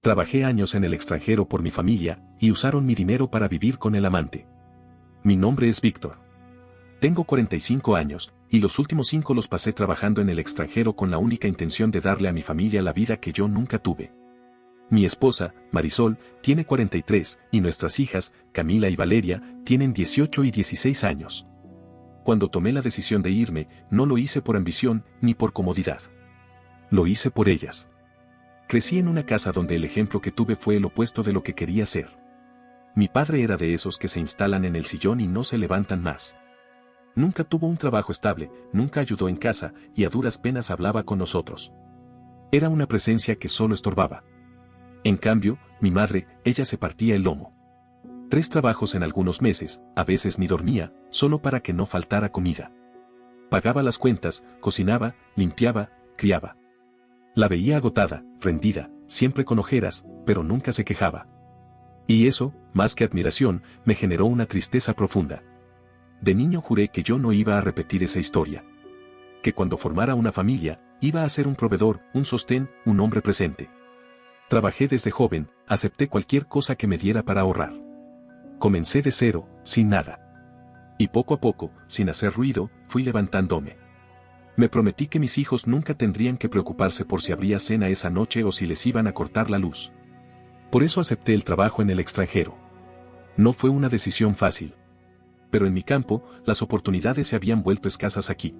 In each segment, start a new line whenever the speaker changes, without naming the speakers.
Trabajé años en el extranjero por mi familia, y usaron mi dinero para vivir con el amante. Mi nombre es Víctor. Tengo 45 años, y los últimos 5 los pasé trabajando en el extranjero con la única intención de darle a mi familia la vida que yo nunca tuve. Mi esposa, Marisol, tiene 43, y nuestras hijas, Camila y Valeria, tienen 18 y 16 años. Cuando tomé la decisión de irme, no lo hice por ambición ni por comodidad. Lo hice por ellas. Crecí en una casa donde el ejemplo que tuve fue el opuesto de lo que quería ser. Mi padre era de esos que se instalan en el sillón y no se levantan más. Nunca tuvo un trabajo estable, nunca ayudó en casa, y a duras penas hablaba con nosotros. Era una presencia que solo estorbaba. En cambio, mi madre, ella se partía el lomo. 3 trabajos en algunos meses, a veces ni dormía, solo para que no faltara comida. Pagaba las cuentas, cocinaba, limpiaba, criaba. La veía agotada, rendida, siempre con ojeras, pero nunca se quejaba. Y eso, más que admiración, me generó una tristeza profunda. De niño juré que yo no iba a repetir esa historia. Que cuando formara una familia, iba a ser un proveedor, un sostén, un hombre presente. Trabajé desde joven, acepté cualquier cosa que me diera para ahorrar. Comencé de cero, sin nada. Y poco a poco, sin hacer ruido, fui levantándome. Me prometí que mis hijos nunca tendrían que preocuparse por si habría cena esa noche o si les iban a cortar la luz. Por eso acepté el trabajo en el extranjero. No fue una decisión fácil. Pero en mi campo, las oportunidades se habían vuelto escasas aquí.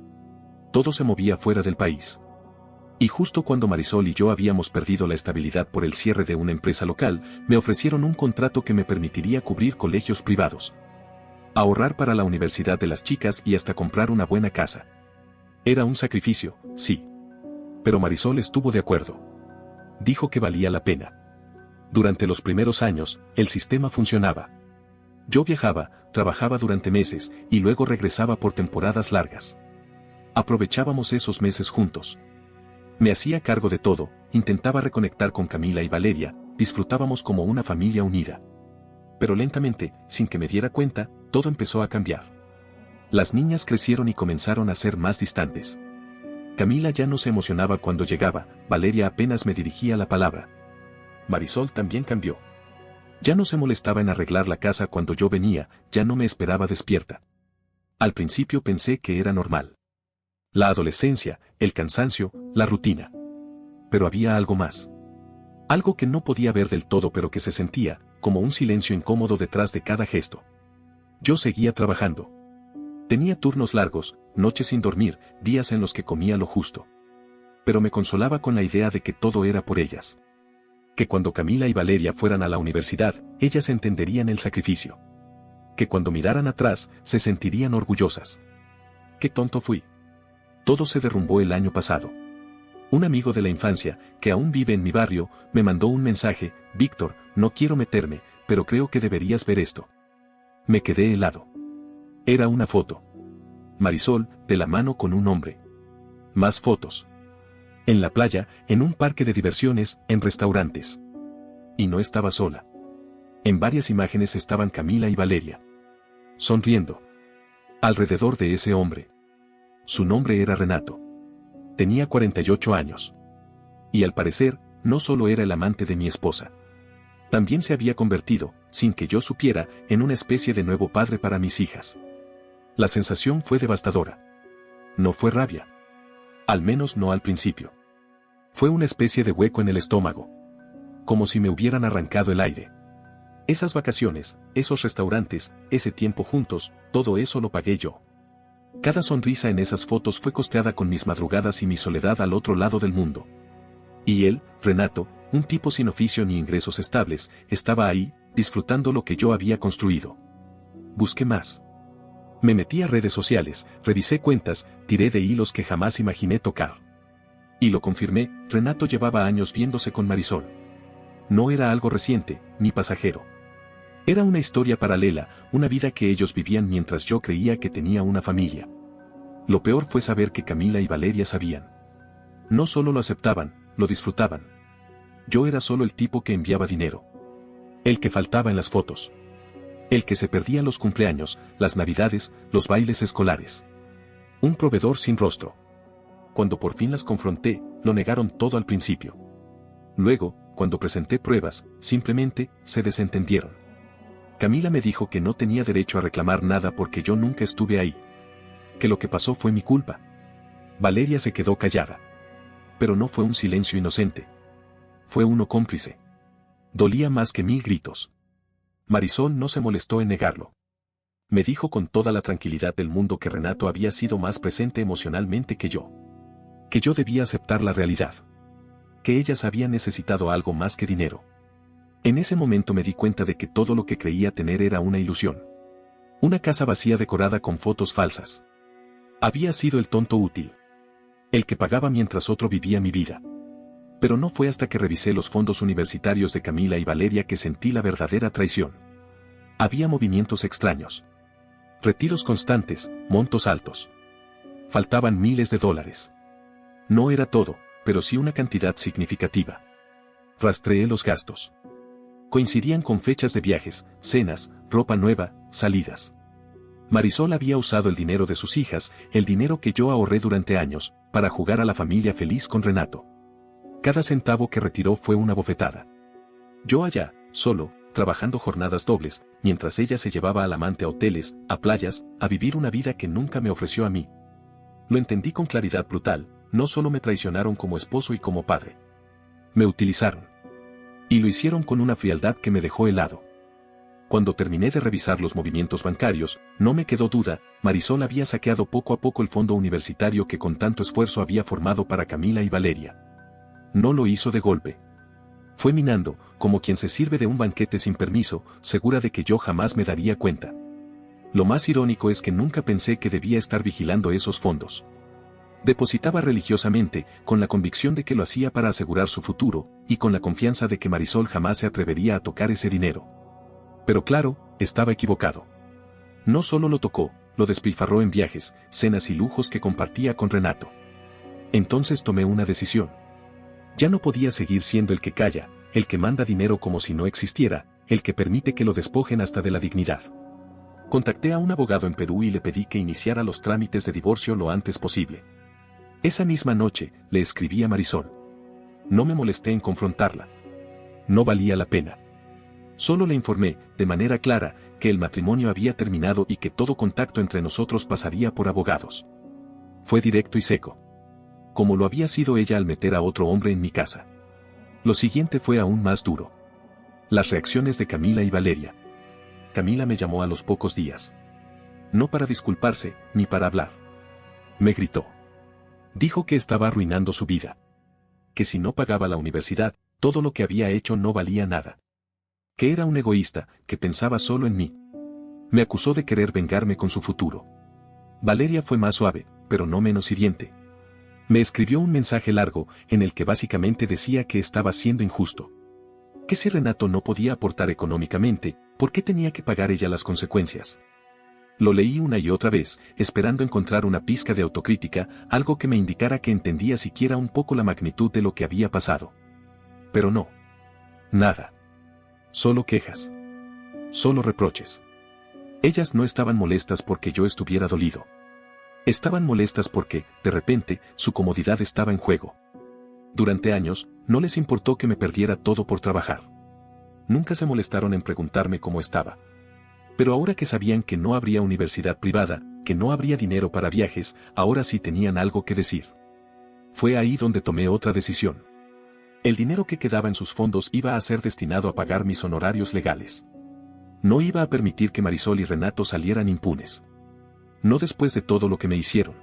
Todo se movía fuera del país. Y justo cuando Marisol y yo habíamos perdido la estabilidad por el cierre de una empresa local, me ofrecieron un contrato que me permitiría cubrir colegios privados, ahorrar para la universidad de las chicas y hasta comprar una buena casa. Era un sacrificio, sí. Pero Marisol estuvo de acuerdo. Dijo que valía la pena. Durante los primeros años, el sistema funcionaba. Yo viajaba, trabajaba durante meses, y luego regresaba por temporadas largas. Aprovechábamos esos meses juntos. Me hacía cargo de todo, intentaba reconectar con Camila y Valeria, disfrutábamos como una familia unida. Pero lentamente, sin que me diera cuenta, todo empezó a cambiar. Las niñas crecieron y comenzaron a ser más distantes. Camila ya no se emocionaba cuando llegaba, Valeria apenas me dirigía la palabra. Marisol también cambió. Ya no se molestaba en arreglar la casa cuando yo venía, ya no me esperaba despierta. Al principio pensé que era normal. La adolescencia, el cansancio, la rutina. Pero había algo más. Algo que no podía ver del todo pero que se sentía, como un silencio incómodo detrás de cada gesto. Yo seguía trabajando. Tenía turnos largos, noches sin dormir, días en los que comía lo justo. Pero me consolaba con la idea de que todo era por ellas. Que cuando Camila y Valeria fueran a la universidad, ellas entenderían el sacrificio. Que cuando miraran atrás, se sentirían orgullosas. Qué tonto fui. Todo se derrumbó el año pasado. Un amigo de la infancia, que aún vive en mi barrio, me mandó un mensaje: Víctor, no quiero meterme, pero creo que deberías ver esto. Me quedé helado. Era una foto. Marisol, de la mano con un hombre. Más fotos. En la playa, en un parque de diversiones, en restaurantes. Y no estaba sola. En varias imágenes estaban Camila y Valeria. Sonriendo. Alrededor de ese hombre. Su nombre era Renato. Tenía 48 años. Y al parecer, no solo era el amante de mi esposa. También se había convertido, sin que yo supiera, en una especie de nuevo padre para mis hijas. La sensación fue devastadora. No fue rabia. Al menos no al principio. Fue una especie de hueco en el estómago. Como si me hubieran arrancado el aire. Esas vacaciones, esos restaurantes, ese tiempo juntos, todo eso lo pagué yo. Cada sonrisa en esas fotos fue costeada con mis madrugadas y mi soledad al otro lado del mundo. Y él, Renato, un tipo sin oficio ni ingresos estables, estaba ahí, disfrutando lo que yo había construido. Busqué más. Me metí a redes sociales, revisé cuentas, tiré de hilos que jamás imaginé tocar. Y lo confirmé, Renato llevaba años viéndose con Marisol. No era algo reciente, ni pasajero. Era una historia paralela, una vida que ellos vivían mientras yo creía que tenía una familia. Lo peor fue saber que Camila y Valeria sabían. No solo lo aceptaban, lo disfrutaban. Yo era solo el tipo que enviaba dinero. El que faltaba en las fotos. El que se perdía los cumpleaños, las navidades, los bailes escolares. Un proveedor sin rostro. Cuando por fin las confronté, lo negaron todo al principio. Luego, cuando presenté pruebas, simplemente, se desentendieron. Camila me dijo que no tenía derecho a reclamar nada porque yo nunca estuve ahí. Que lo que pasó fue mi culpa. Valeria se quedó callada. Pero no fue un silencio inocente. Fue uno cómplice. Dolía más que 1000 gritos. Marisol no se molestó en negarlo. Me dijo con toda la tranquilidad del mundo que Renato había sido más presente emocionalmente que yo. Que yo debía aceptar la realidad. Que ellas habían necesitado algo más que dinero. En ese momento me di cuenta de que todo lo que creía tener era una ilusión. Una casa vacía decorada con fotos falsas. Había sido el tonto útil. El que pagaba mientras otro vivía mi vida. Pero no fue hasta que revisé los fondos universitarios de Camila y Valeria que sentí la verdadera traición. Había movimientos extraños. Retiros constantes, montos altos. Faltaban miles de dólares. No era todo, pero sí una cantidad significativa. Rastreé los gastos. Coincidían con fechas de viajes, cenas, ropa nueva, salidas. Marisol había usado el dinero de sus hijas, el dinero que yo ahorré durante años, para jugar a la familia feliz con Renato. Cada centavo que retiró fue una bofetada. Yo allá, solo, trabajando jornadas dobles, mientras ella se llevaba al amante a hoteles, a playas, a vivir una vida que nunca me ofreció a mí. Lo entendí con claridad brutal, no solo me traicionaron como esposo y como padre. Me utilizaron. Y lo hicieron con una frialdad que me dejó helado. Cuando terminé de revisar los movimientos bancarios, no me quedó duda, Marisol había saqueado poco a poco el fondo universitario que con tanto esfuerzo había formado para Camila y Valeria. No lo hizo de golpe. Fue minando, como quien se sirve de un banquete sin permiso, segura de que yo jamás me daría cuenta. Lo más irónico es que nunca pensé que debía estar vigilando esos fondos. Depositaba religiosamente, con la convicción de que lo hacía para asegurar su futuro, y con la confianza de que Marisol jamás se atrevería a tocar ese dinero. Pero claro, estaba equivocado. No solo lo tocó, lo despilfarró en viajes, cenas y lujos que compartía con Renato. Entonces tomé una decisión. Ya no podía seguir siendo el que calla, el que manda dinero como si no existiera, el que permite que lo despojen hasta de la dignidad. Contacté a un abogado en Perú y le pedí que iniciara los trámites de divorcio lo antes posible. Esa misma noche, le escribí a Marisol. No me molesté en confrontarla. No valía la pena. Solo le informé, de manera clara, que el matrimonio había terminado y que todo contacto entre nosotros pasaría por abogados. Fue directo y seco. Como lo había sido ella al meter a otro hombre en mi casa. Lo siguiente fue aún más duro. Las reacciones de Camila y Valeria. Camila me llamó a los pocos días. No para disculparse, ni para hablar. Me gritó. Dijo que estaba arruinando su vida. Que si no pagaba la universidad, todo lo que había hecho no valía nada. Que era un egoísta, que pensaba solo en mí. Me acusó de querer vengarme con su futuro. Valeria fue más suave, pero no menos hiriente. Me escribió un mensaje largo, en el que básicamente decía que estaba siendo injusto. Que si Renato no podía aportar económicamente, ¿por qué tenía que pagar ella las consecuencias? Lo leí una y otra vez, esperando encontrar una pizca de autocrítica, algo que me indicara que entendía siquiera un poco la magnitud de lo que había pasado. Pero no. Nada. Solo quejas. Solo reproches. Ellas no estaban molestas porque yo estuviera dolido. Estaban molestas porque, de repente, su comodidad estaba en juego. Durante años, no les importó que me perdiera todo por trabajar. Nunca se molestaron en preguntarme cómo estaba. Pero ahora que sabían que no habría universidad privada, que no habría dinero para viajes, ahora sí tenían algo que decir. Fue ahí donde tomé otra decisión. El dinero que quedaba en sus fondos iba a ser destinado a pagar mis honorarios legales. No iba a permitir que Marisol y Renato salieran impunes. No después de todo lo que me hicieron.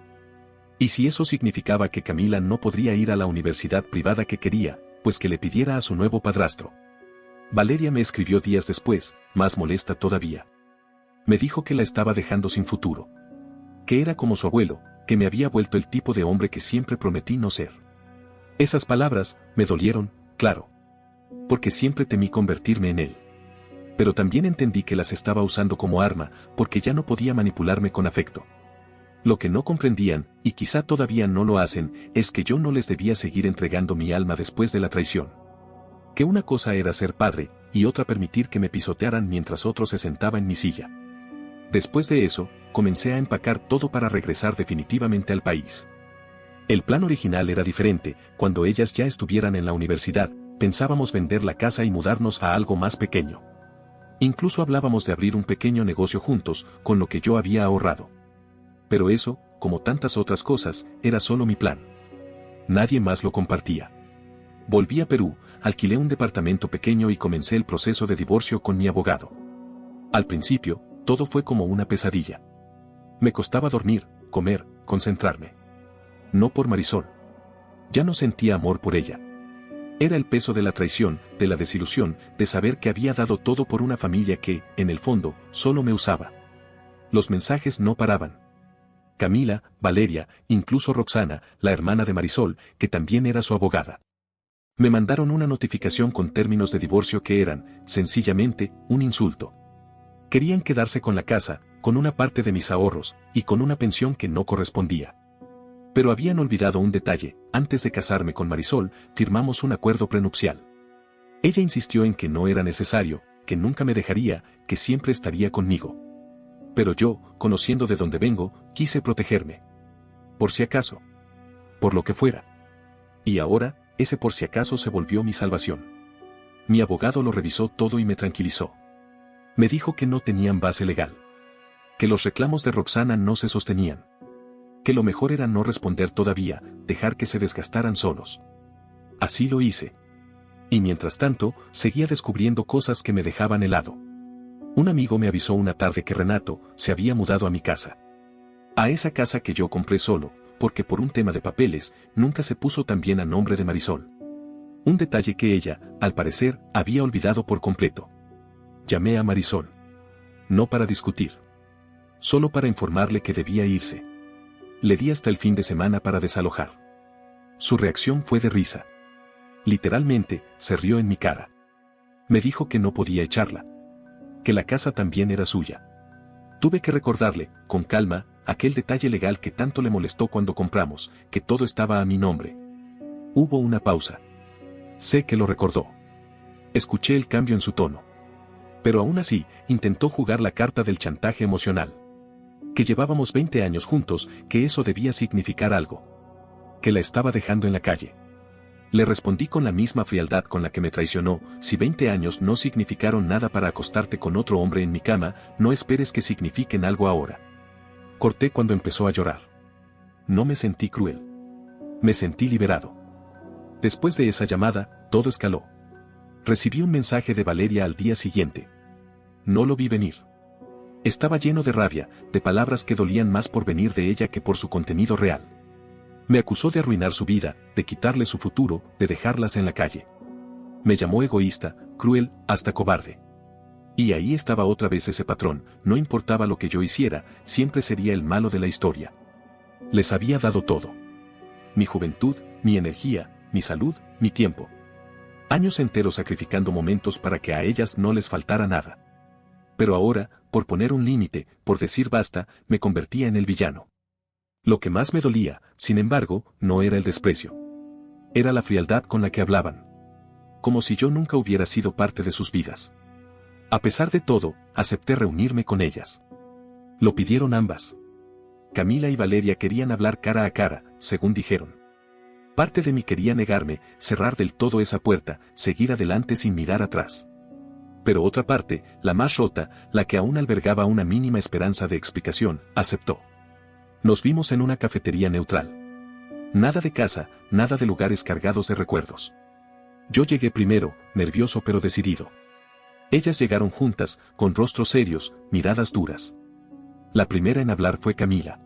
Y si eso significaba que Camila no podría ir a la universidad privada que quería, pues que le pidiera a su nuevo padrastro. Valeria me escribió días después, más molesta todavía. Me dijo que la estaba dejando sin futuro. Que era como su abuelo, que me había vuelto el tipo de hombre que siempre prometí no ser. Esas palabras me dolieron, claro. Porque siempre temí convertirme en él. Pero también entendí que las estaba usando como arma, porque ya no podía manipularme con afecto. Lo que no comprendían, y quizá todavía no lo hacen, es que yo no les debía seguir entregando mi alma después de la traición. Que una cosa era ser padre, y otra permitir que me pisotearan mientras otro se sentaba en mi silla. Después de eso, comencé a empacar todo para regresar definitivamente al país. El plan original era diferente, cuando ellas ya estuvieran en la universidad, pensábamos vender la casa y mudarnos a algo más pequeño. Incluso hablábamos de abrir un pequeño negocio juntos, con lo que yo había ahorrado. Pero eso, como tantas otras cosas, era solo mi plan. Nadie más lo compartía. Volví a Perú, alquilé un departamento pequeño y comencé el proceso de divorcio con mi abogado. Al principio, todo fue como una pesadilla. Me costaba dormir, comer, concentrarme. No por Marisol. Ya no sentía amor por ella. Era el peso de la traición, de la desilusión, de saber que había dado todo por una familia que, en el fondo, solo me usaba. Los mensajes no paraban. Camila, Valeria, incluso Roxana, la hermana de Marisol, que también era su abogada. Me mandaron una notificación con términos de divorcio que eran, sencillamente, un insulto. Querían quedarse con la casa, con una parte de mis ahorros, y con una pensión que no correspondía. Pero habían olvidado un detalle: antes de casarme con Marisol, firmamos un acuerdo prenupcial. Ella insistió en que no era necesario, que nunca me dejaría, que siempre estaría conmigo. Pero yo, conociendo de dónde vengo, quise protegerme. Por si acaso. Por lo que fuera. Y ahora, ese por si acaso se volvió mi salvación. Mi abogado lo revisó todo y me tranquilizó. Me dijo que no tenían base legal. Que los reclamos de Roxana no se sostenían. Que lo mejor era no responder todavía, dejar que se desgastaran solos. Así lo hice. Y mientras tanto, seguía descubriendo cosas que me dejaban helado. Un amigo me avisó una tarde que Renato se había mudado a mi casa. A esa casa que yo compré solo, porque por un tema de papeles, nunca se puso también a nombre de Marisol. Un detalle que ella, al parecer, había olvidado por completo. Llamé a Marisol. No para discutir. Solo para informarle que debía irse. Le di hasta el fin de semana para desalojar. Su reacción fue de risa. Literalmente, se rió en mi cara. Me dijo que no podía echarla. Que la casa también era suya. Tuve que recordarle, con calma, aquel detalle legal que tanto le molestó cuando compramos, que todo estaba a mi nombre. Hubo una pausa. Sé que lo recordó. Escuché el cambio en su tono. Pero aún así, intentó jugar la carta del chantaje emocional. Que llevábamos 20 años juntos, que eso debía significar algo. Que la estaba dejando en la calle. Le respondí con la misma frialdad con la que me traicionó: si 20 años no significaron nada para acostarte con otro hombre en mi cama, no esperes que signifiquen algo ahora. Corté cuando empezó a llorar. No me sentí cruel. Me sentí liberado. Después de esa llamada, todo escaló. Recibí un mensaje de Valeria al día siguiente. No lo vi venir. Estaba lleno de rabia, de palabras que dolían más por venir de ella que por su contenido real. Me acusó de arruinar su vida, de quitarle su futuro, de dejarlas en la calle. Me llamó egoísta, cruel, hasta cobarde. Y ahí estaba otra vez ese patrón: no importaba lo que yo hiciera, siempre sería el malo de la historia. Les había dado todo. Mi juventud, mi energía, mi salud, mi tiempo. Años enteros sacrificando momentos para que a ellas no les faltara nada. Pero ahora, por poner un límite, por decir basta, me convertía en el villano. Lo que más me dolía, sin embargo, no era el desprecio. Era la frialdad con la que hablaban. Como si yo nunca hubiera sido parte de sus vidas. A pesar de todo, acepté reunirme con ellas. Lo pidieron ambas. Camila y Valeria querían hablar cara a cara, según dijeron. Parte de mí quería negarme, cerrar del todo esa puerta, seguir adelante sin mirar atrás. Pero otra parte, la más rota, la que aún albergaba una mínima esperanza de explicación, aceptó. Nos vimos en una cafetería neutral. Nada de casa, nada de lugares cargados de recuerdos. Yo llegué primero, nervioso pero decidido. Ellas llegaron juntas, con rostros serios, miradas duras. La primera en hablar fue Camila.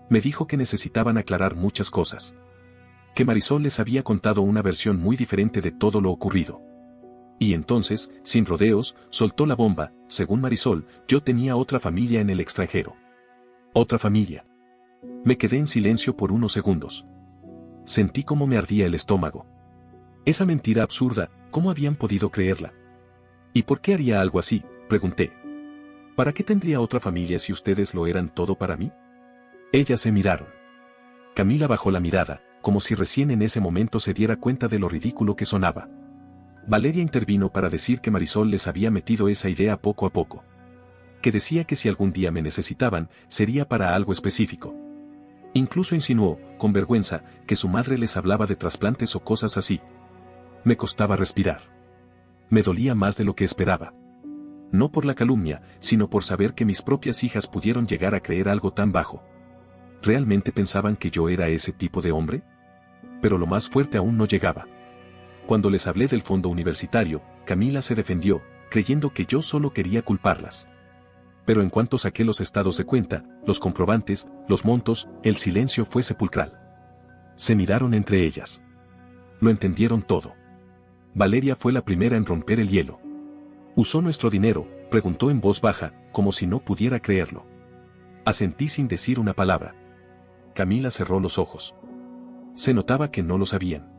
Me dijo que necesitaban aclarar muchas cosas. Que Marisol les había contado una versión muy diferente de todo lo ocurrido. Y entonces, sin rodeos, soltó la bomba: según Marisol, yo tenía otra familia en el extranjero. Otra familia. Me quedé en silencio por unos segundos. Sentí cómo me ardía el estómago. Esa mentira absurda, ¿cómo habían podido creerla? ¿Y por qué haría algo así?, pregunté. ¿Para qué tendría otra familia si ustedes lo eran todo para mí? Ellas se miraron. Camila bajó la mirada, como si recién en ese momento se diera cuenta de lo ridículo que sonaba. Valeria intervino para decir que Marisol les había metido esa idea poco a poco. Que decía que si algún día me necesitaban, sería para algo específico. Incluso insinuó, con vergüenza, que su madre les hablaba de trasplantes o cosas así. Me costaba respirar. Me dolía más de lo que esperaba. No por la calumnia, sino por saber que mis propias hijas pudieron llegar a creer algo tan bajo. ¿Realmente pensaban que yo era ese tipo de hombre? Pero lo más fuerte aún no llegaba. Cuando les hablé del fondo universitario, Camila se defendió, creyendo que yo solo quería culparlas. Pero en cuanto saqué los estados de cuenta, los comprobantes, los montos, el silencio fue sepulcral. Se miraron entre ellas. Lo entendieron todo. Valeria fue la primera en romper el hielo. ¿Usó nuestro dinero?, preguntó en voz baja, como si no pudiera creerlo. Asentí sin decir una palabra. Camila cerró los ojos. Se notaba que no lo sabían.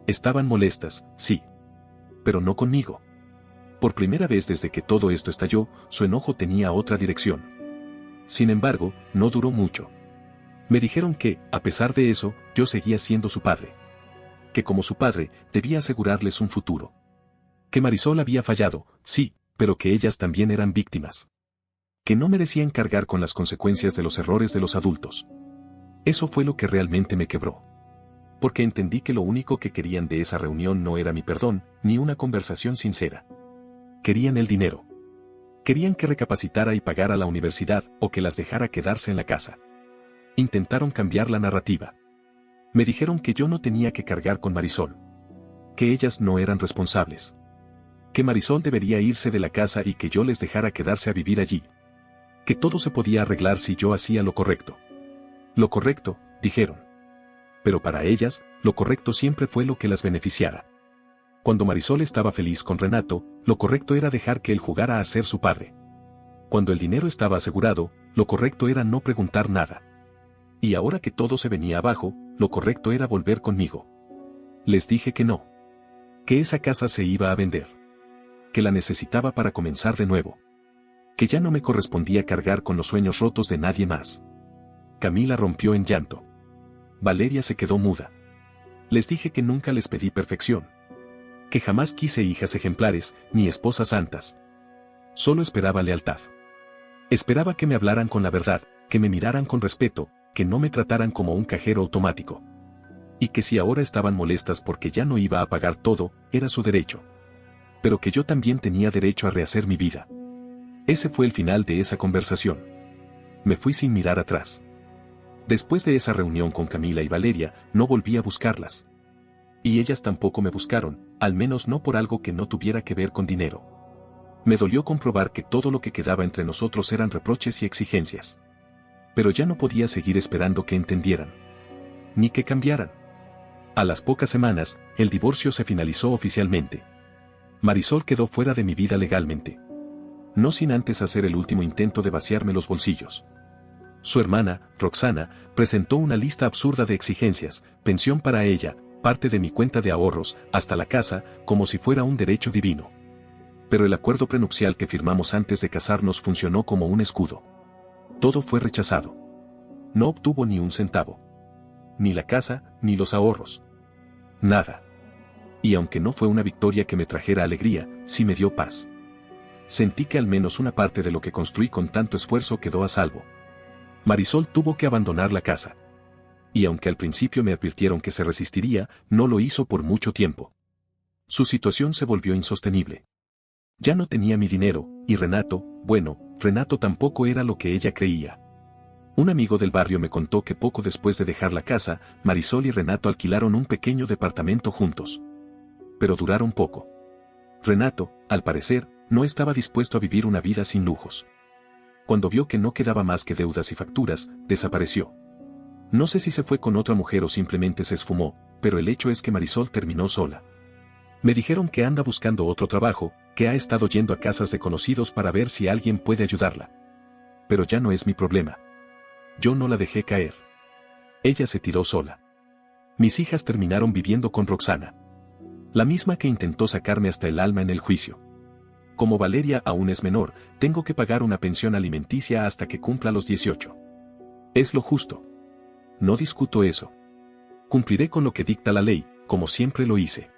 Estaban molestas, sí. Pero no conmigo. Por primera vez desde que todo esto estalló, su enojo tenía otra dirección. Sin embargo, no duró mucho. Me dijeron que, a pesar de eso, yo seguía siendo su padre. Que como su padre, debía asegurarles un futuro. Que Marisol había fallado, sí, pero que ellas también eran víctimas. Que no merecían cargar con las consecuencias de los errores de los adultos. Eso fue lo que realmente me quebró. Porque entendí que lo único que querían de esa reunión no era mi perdón, ni una conversación sincera. Querían el dinero. Querían que recapacitara y pagara la universidad, o que las dejara quedarse en la casa. Intentaron cambiar la narrativa. Me dijeron que yo no tenía que cargar con Marisol. Que ellas no eran responsables. Que Marisol debería irse de la casa y que yo les dejara quedarse a vivir allí. Que todo se podía arreglar si yo hacía lo correcto. Lo correcto, dijeron. Pero para ellas, lo correcto siempre fue lo que las beneficiara. Cuando Marisol estaba feliz con Renato, lo correcto era dejar que él jugara a ser su padre. Cuando el dinero estaba asegurado, lo correcto era no preguntar nada. Y ahora que todo se venía abajo, lo correcto era volver conmigo. Les dije que no. Que esa casa se iba a vender. Que la necesitaba para comenzar de nuevo. Que ya no me correspondía cargar con los sueños rotos de nadie más. Camila rompió en llanto. Valeria se quedó muda. Les dije que nunca les pedí perfección. Que jamás quise hijas ejemplares, ni esposas santas. Solo esperaba lealtad. Esperaba que me hablaran con la verdad, que me miraran con respeto, que no me trataran como un cajero automático. Y que si ahora estaban molestas porque ya no iba a pagar todo, era su derecho. Pero que yo también tenía derecho a rehacer mi vida. Ese fue el final de esa conversación. Me fui sin mirar atrás. Después de esa reunión con Camila y Valeria, no volví a buscarlas. Y ellas tampoco me buscaron, al menos no por algo que no tuviera que ver con dinero. Me dolió comprobar que todo lo que quedaba entre nosotros eran reproches y exigencias. Pero ya no podía seguir esperando que entendieran. Ni que cambiaran. A las pocas semanas, el divorcio se finalizó oficialmente. Marisol quedó fuera de mi vida legalmente. No sin antes hacer el último intento de vaciarme los bolsillos. Su hermana, Roxana, presentó una lista absurda de exigencias, pensión para ella, parte de mi cuenta de ahorros, hasta la casa, como si fuera un derecho divino. Pero el acuerdo prenupcial que firmamos antes de casarnos funcionó como un escudo. Todo fue rechazado. No obtuvo ni un centavo. Ni la casa, ni los ahorros. Nada. Y aunque no fue una victoria que me trajera alegría, sí me dio paz. Sentí que al menos una parte de lo que construí con tanto esfuerzo quedó a salvo. Marisol tuvo que abandonar la casa. Y aunque al principio me advirtieron que se resistiría, no lo hizo por mucho tiempo. Su situación se volvió insostenible. Ya no tenía mi dinero, y Renato, bueno, Renato tampoco era lo que ella creía. Un amigo del barrio me contó que poco después de dejar la casa, Marisol y Renato alquilaron un pequeño departamento juntos. Pero duraron poco. Renato, al parecer, no estaba dispuesto a vivir una vida sin lujos. Cuando vio que no quedaba más que deudas y facturas, desapareció. No sé si se fue con otra mujer o simplemente se esfumó, pero el hecho es que Marisol terminó sola. Me dijeron que anda buscando otro trabajo, que ha estado yendo a casas de conocidos para ver si alguien puede ayudarla. Pero ya no es mi problema. Yo no la dejé caer. Ella se tiró sola. Mis hijas terminaron viviendo con Roxana. La misma que intentó sacarme hasta el alma en el juicio. Como Valeria aún es menor, tengo que pagar una pensión alimenticia hasta que cumpla los 18. Es lo justo. No discuto eso. Cumpliré con lo que dicta la ley, como siempre lo hice.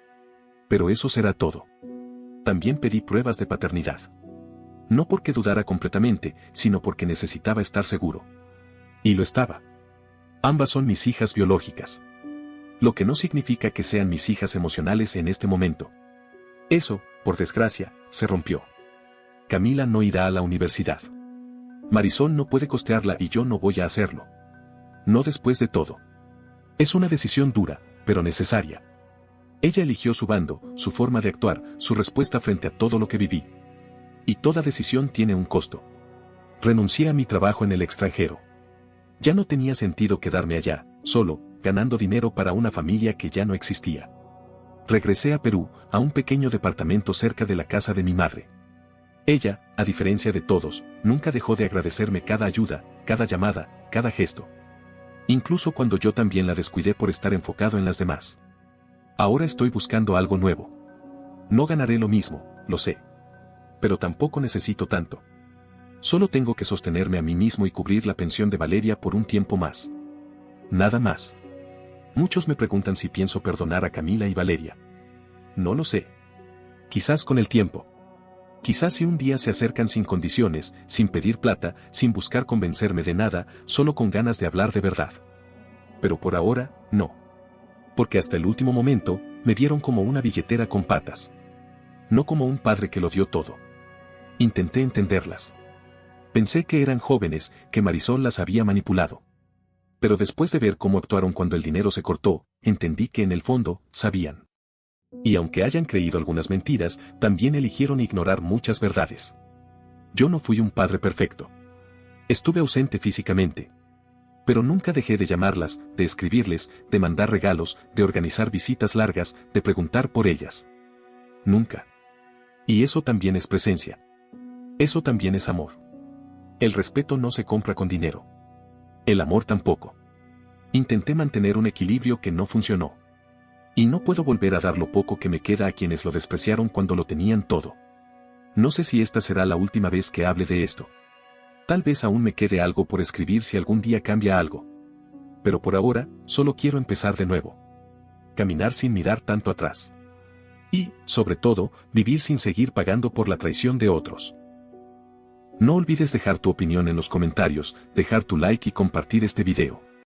Pero eso será todo. También pedí pruebas de paternidad. No porque dudara completamente, sino porque necesitaba estar seguro. Y lo estaba. Ambas son mis hijas biológicas. Lo que no significa que sean mis hijas emocionales en este momento. Eso, por desgracia, se rompió. Camila no irá a la universidad. Marisol no puede costearla y yo no voy a hacerlo. No después de todo. Es una decisión dura, pero necesaria. Ella eligió su bando, su forma de actuar, su respuesta frente a todo lo que viví. Y toda decisión tiene un costo. Renuncié a mi trabajo en el extranjero. Ya no tenía sentido quedarme allá, solo, ganando dinero para una familia que ya no existía. Regresé a Perú, a un pequeño departamento cerca de la casa de mi madre. Ella, a diferencia de todos, nunca dejó de agradecerme cada ayuda, cada llamada, cada gesto. Incluso cuando yo también la descuidé por estar enfocado en las demás. Ahora estoy buscando algo nuevo. No ganaré lo mismo, lo sé. Pero tampoco necesito tanto. Solo tengo que sostenerme a mí mismo y cubrir la pensión de Valeria por un tiempo más. Nada más. Muchos me preguntan si pienso perdonar a Camila y Valeria. No lo sé. Quizás con el tiempo. Quizás si un día se acercan sin condiciones, sin pedir plata, sin buscar convencerme de nada, solo con ganas de hablar de verdad. Pero por ahora, no. Porque hasta el último momento, me vieron como una billetera con patas. No como un padre que lo dio todo. Intenté entenderlas. Pensé que eran jóvenes, que Marisol las había manipulado. Pero después de ver cómo actuaron cuando el dinero se cortó, entendí que en el fondo, sabían. Y aunque hayan creído algunas mentiras, también eligieron ignorar muchas verdades. Yo no fui un padre perfecto. Estuve ausente físicamente. Pero nunca dejé de llamarlas, de escribirles, de mandar regalos, de organizar visitas largas, de preguntar por ellas. Nunca. Y eso también es presencia. Eso también es amor. El respeto no se compra con dinero. El amor tampoco. Intenté mantener un equilibrio que no funcionó. Y no puedo volver a dar lo poco que me queda a quienes lo despreciaron cuando lo tenían todo. No sé si esta será la última vez que hable de esto. Tal vez aún me quede algo por escribir si algún día cambia algo. Pero por ahora, solo quiero empezar de nuevo. Caminar sin mirar tanto atrás. Y, sobre todo, vivir sin seguir pagando por la traición de otros. No olvides dejar tu opinión en los comentarios, dejar tu like y compartir este video.